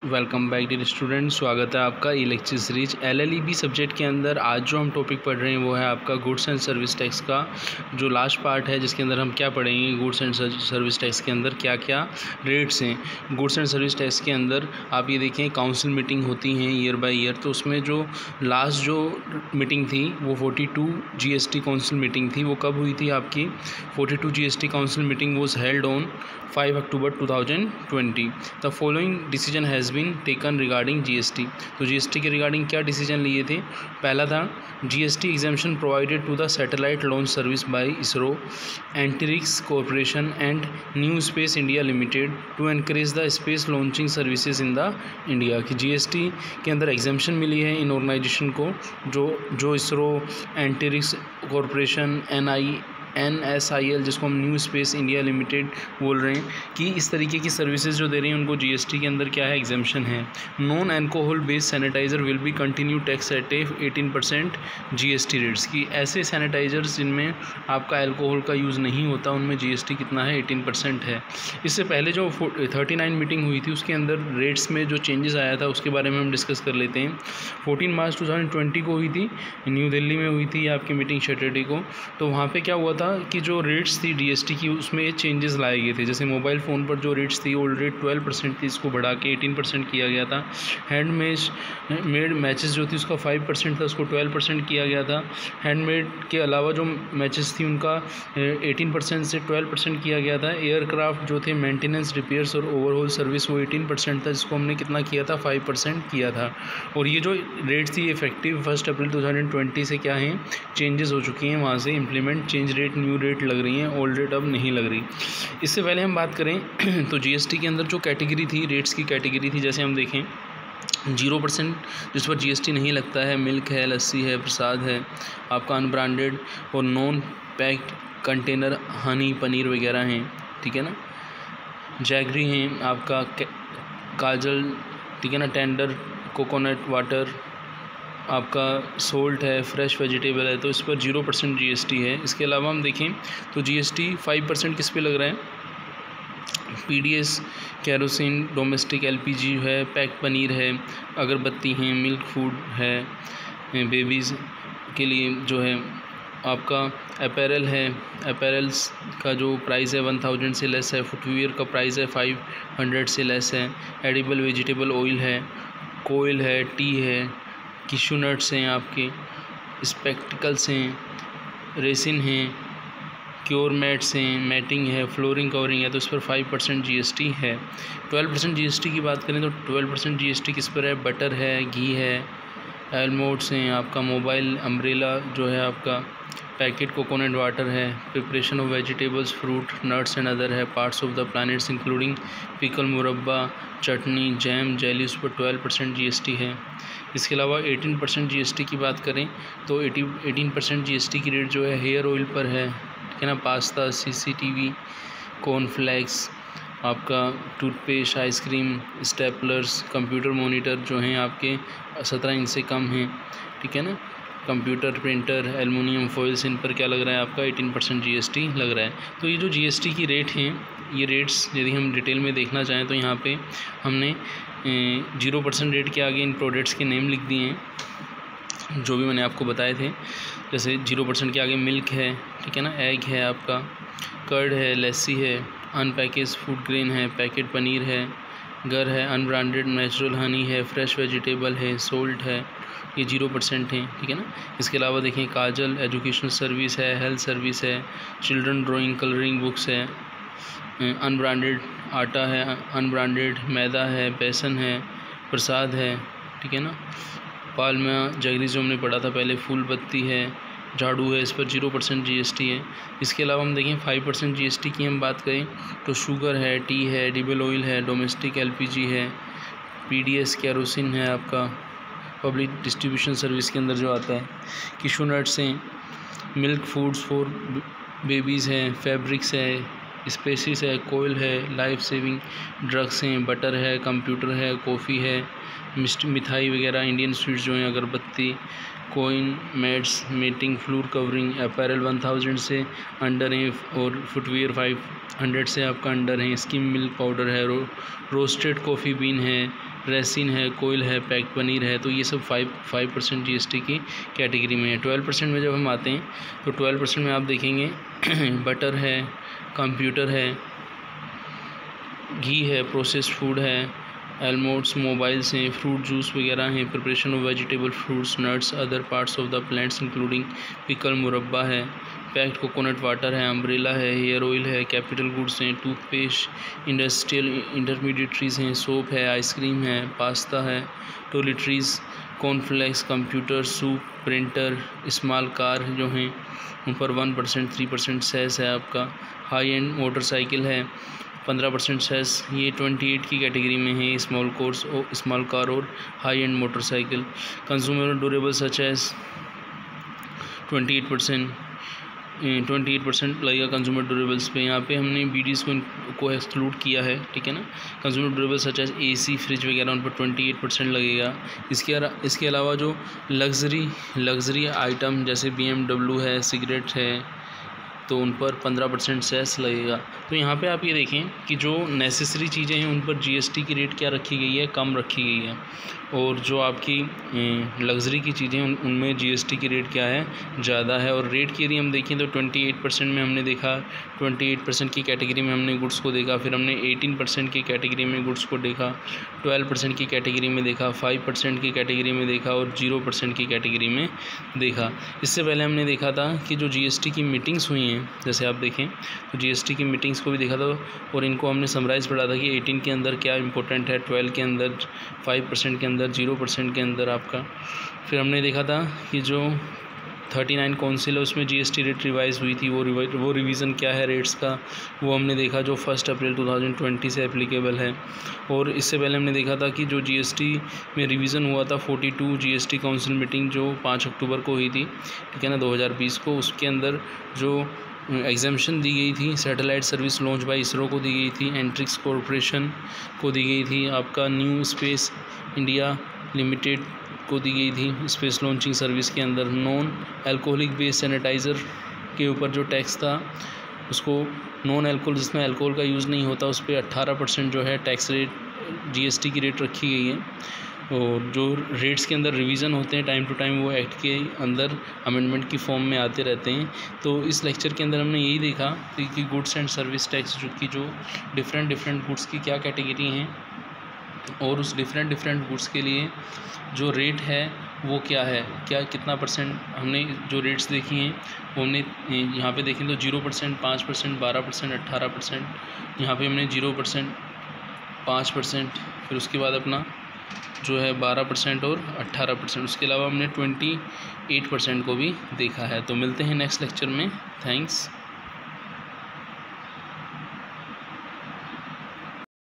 Welcome back dear student. स्वागत है आपका ई लेक्चर सीरीज LLEB सब्जेक्ट के अंदर। आज जो हम टॉपिक पढ़ रहे हैं वो है आपका गुड्स एंड सर्विस टैक्स का जो लास्ट पार्ट है, जिसके अंदर हम क्या पढ़ेंगे, गुड्स एंड सर्विस टैक्स के अंदर क्या क्या रेट्स हैं। गुड्स एंड सर्विस टैक्स के अंदर आप ये देखें, काउंसिल मीटिंग होती हैं ईयर बाय ईयर। तो उसमें जो लास्ट जो मीटिंग थी वो 42 GST काउंसिल मीटिंग थी। वो कब हुई थी आपकी? 42 GST council meeting was held on 5 October 2020। The following decision has been taken regarding GST। तो GST के रिगार्डिंग क्या डिसीजन लिए थे? पहला था GST exemption provided to the satellite launch service by ISRO, Antrix corporation and new space India limited to encourage the space launching services in the India. कि GST के अंदर एग्जेम्पशन मिली है इन ऑर्गेनाइजेशन को, जो इसरो, एंटीरिक्स कॉरपोरेशन, NSIL, जिसको हम न्यू स्पेस इंडिया लिमिटेड बोल रहे हैं, कि इस तरीके की सर्विसेज जो दे रही हैं उनको GST के अंदर क्या है, एग्जेम्पशन है। Non alcohol based sanitiser will be continue tax at 18% GST rates. की ऐसे सैनिटाइज़र्स जिनमें आपका अल्कोहल का यूज़ नहीं होता उनमें GST कितना है, 18% है। इससे पहले जो 39 मीटिंग हुई थी उसके अंदर रेट्स में जो चेंजेस आया था उसके बारे में हम डिस्कस कर लेते हैं। 14 मार्च 2020 को हुई थी, न्यू दिल्ली में हुई थी आपकी मीटिंग सैटरडे को। तो वहाँ पे क्या हुआ था कि जो रेट्स थी GST की उसमें चेंजेस लाए गए थे। जैसे मोबाइल फ़ोन पर जो रेट्स थी ओल्ड रेट 12% थी, इसको बढ़ा के 18% किया गया था। हैंडमेड मैचेस जो थी उसका 5% था, उसको 12% किया गया था। हैंडमेड के अलावा जो मैचेस थी उनका 18% से 12% किया गया था। एयरक्राफ्ट जो थे मेंटेनेंस, रिपेयर्स और ओवरऑल सर्विस वो 18% था, जिसको हमने कितना किया था, 5% किया था। और ये जो रेट्स थी इफेक्टिव 1 अप्रैल 2020 से क्या है, चेंजेस हो चुकी हैं, वहाँ से implement change rate new rate लग रही हैं, ओल्ड रेट अब नहीं लग रही। इससे पहले हम बात करें तो GST के अंदर जो कैटेगरी थी, रेट्स की कैटेगरी थी, जैसे हम देखें 0% जिस पर GST नहीं लगता है, मिल्क है, लस्सी है, प्रसाद है, आपका अनब्रांडेड और non packed container Honey, paneer वगैरह हैं, ठीक है ना। जैगरी हैं, आपका काजल, ठीक है ना, टेंडर कोकोनट वाटर, आपका सोल्ट है, फ्रेश वेजिटेबल है, तो इस पर 0% GST है। इसके अलावा हम देखें तो GST 5% किस पे लग रहा है? PDS, केरोसिन, डोमेस्टिक LPG है, पैक पनीर है, अगरबत्ती हैं, मिल्क फूड है, बेबीज़ के लिए जो है आपका अपैरल है, अपैरल्स का जो प्राइस है 1000 से लेस है। फुटवियर का प्राइस है 500 से लेस है। एडिबल वेजिटेबल ऑयल है, कोयल है, टी है, किशू नट्स हैं, आपके स्पेक्टिकल्स हैं, रेसिन हैं, क्योर मैट्स हैं, मैटिंग है, फ्लोरिंग कवरिंग है, तो इस पर 5% GST है। 12% GST की बात करें तो 12% GST किस पर है? बटर है, घी है, एलमोड्स हैं, आपका मोबाइल अम्ब्रेला जो है, आपका पैकेट कोकोनट वाटर है, preparation of vegetables, fruit, nuts and other है, parts of the plants including pickle, murabba, chutney, jam, jelly, उस पर 12% GST है। इसके अलावा 18% GST की बात करें तो 18% GST की रेट जो है हेयर ऑयल पर है, ठीक है ना। पास्ता, CCTV, कॉर्नफ्लेक्स, आपका toothpaste, ice cream, staplers, computer monitor जो हैं आपके 17 इंच से कम हैं, ठीक है ना। कंप्यूटर, प्रिंटर, एलुमिनियम फॉइल्स, इन पर क्या लग रहा है आपका? 18% GST लग रहा है। तो ये जो GST की रेट हैं, ये रेट्स यदि हम डिटेल में देखना चाहें तो यहाँ पे हमने 0% रेट के आगे इन प्रोडक्ट्स के नेम लिख दिए हैं जो भी मैंने आपको बताए थे। जैसे 0% के आगे मिल्क है, ठीक है ना, एग है, आपका कर्ड है, लस्सी है, अनपैकेज फूड ग्रेन है, पैकेट पनीर है, गर है, अनब्रांडेड नेचुरल हनी है, फ्रेश वेजिटेबल है, सोल्ट है, ये 0% है, ठीक है ना। इसके अलावा देखें काजल, एजुकेशनल सर्विस है, हेल्थ सर्विस है, चिल्ड्रन ड्राइंग कलरिंग बुक्स है, अनब्रांडेड आटा है, अनब्रांडेड मैदा है, बेसन है, प्रसाद है, ठीक है ना। पालमा जगरी जो हमने पढ़ा था पहले, फूल बत्ती है, झाड़ू है, इस पर 0% GST है। इसके अलावा हम देखें 5% GST की हम बात करें तो शुगर है, टी है, एडिबल ऑयल है, डोमेस्टिक LPG है, PDS केरोसिन है, आपका पब्लिक डिस्ट्रीब्यूशन सर्विस के अंदर जो आता है, किशू नट्स हैं, मिल्क फूड्स फॉर बेबीज़ हैं, फैब्रिक्स है, स्पेसिस है, कोयल है, लाइफ सेविंग ड्रग्स हैं, बटर है, कंप्यूटर है, कॉफ़ी है, मिठाई वगैरह, इंडियन स्वीट्स जो हैं, agarbatti, coir, mats, matting, floor covering, apparel 1000 से अंडर हैं और फुटवियर 500 से आपका अंडर है। स्किम मिल्क पाउडर है, रोस्टेड कॉफ़ी बीन है, रेसिन है, कोयल है, पैक्ड पनीर है, तो ये सब 5% GST की कैटेगरी में है। 12% में जब हम आते हैं तो 12% में आप देखेंगे बटर है, कंप्यूटर है, घी है, प्रोसेस्ड फूड है, एलमोड्स, मोबाइल्स हैं, फ्रूट जूस वगैरह हैं, preparation of vegetable, fruits, nuts, other parts of the plants including pickle, मुरब्बा है, पैक्ड कोकोनट वाटर है, अम्ब्रेला है, हेयर ऑयल है, कैपिटल गुड्स हैं, टूथपेस्ट, इंडस्ट्रियल इंटरमीडिएटरीज हैं, सोप है, आइसक्रीम है, पास्ता है, toiletries, cornflakes, computer, soup, printer, small car जो हैं उन पर 1% 3% सेस है आपका। हाई एंड मोटरसाइकिल है 15% सेस, ये 28 की कैटेगरी में है, स्मॉल कार और high end motorcycle. Consumer durable such as 28% लगेगा कंज्यूमर ड्यूरेबल्स पे। यहाँ पे हमने बीडीज को एक्सक्लूड किया है, ठीक है ना। Consumer durable such as AC, fridge वगैरह उन पर 28% लगेगा। इसके अलावा जो लग्जरी आइटम जैसे BMW है, सिगरेट है, तो उन पर 15% सेस लगेगा। तो यहाँ पे आप ये देखें कि जो नेसेसरी चीज़ें हैं उन पर GST की रेट क्या रखी गई है, कम रखी गई है, और जो आपकी लग्जरी की चीज़ें उनमें GST की रेट क्या है, ज़्यादा है। और रेट की यदि हम देखें तो 28% में हमने देखा, 28% की कैटेगरी में हमने गुड्स को देखा, फिर हमने 18% की कैटेगरी में गुड्स को देखा, 12% की कैटेगरी में देखा, 5% की कैटेगरी में देखा और 0% की कैटेगरी में देखा। इससे पहले हमने देखा था कि जो GST की मीटिंग्स हुई हैं, जैसे आप देखें तो GST की मीटिंग्स को भी देखा था और इनको हमने समराइज़ पढ़ा था कि 18 के अंदर क्या इंपॉर्टेंट है, 12 के अंदर, 5% के अंदर, 0% के अंदर आपका। फिर हमने देखा था कि जो 39 काउंसिल है उसमें GST रेट रिवाइज़ हुई थी, वो रिवीज़न क्या है रेट्स का, वो हमने देखा जो 1 अप्रैल 2020 से एप्लीकेबल है। और इससे पहले हमने देखा था कि जो GST में रिवीज़न हुआ था 42 GST काउंसिल मीटिंग जो 5 अक्टूबर को हुई थी, ठीक है ना, 2020 को, उसके अंदर जो एग्जामेशन दी गई थी satellite service launch by ISRO को दी गई थी, एंट्रिक्स कॉरपोरेशन को दी गई थी, आपका न्यू स्पेस इंडिया लिमिटेड को दी गई थी स्पेस लॉन्चिंग सर्विस के अंदर। नॉन अल्कोहलिक बेस्ड सैनिटाइज़र के ऊपर जो टैक्स था उसको नॉन अल्कोहल, जिसमें अल्कोहल का यूज़ नहीं होता, उस पर 18% जो है टैक्स रेट GST की रेट रखी गई है। और जो रेट्स के अंदर रिवीज़न होते हैं टाइम टू टाइम, वो एक्ट के अंदर अमेंडमेंट की फॉर्म में आते रहते हैं। तो इस लेक्चर के अंदर हमने यही देखा कि गुड्स एंड सर्विस टैक्स जो डिफरेंट गुड्स की क्या कैटेगरी हैं और उस डिफरेंट गुड्स के लिए जो रेट है वो क्या है, कितना %। हमने जो रेट्स देखी हैं वो हमने यहाँ पे देखें तो 0%, 5%, 12%, 18%। यहाँ पे हमने 0%, 5%, फिर उसके बाद अपना जो है 12% और 18%। उसके अलावा हमने 28% को भी देखा है। तो मिलते हैं नेक्स्ट लेक्चर में। थैंक्स।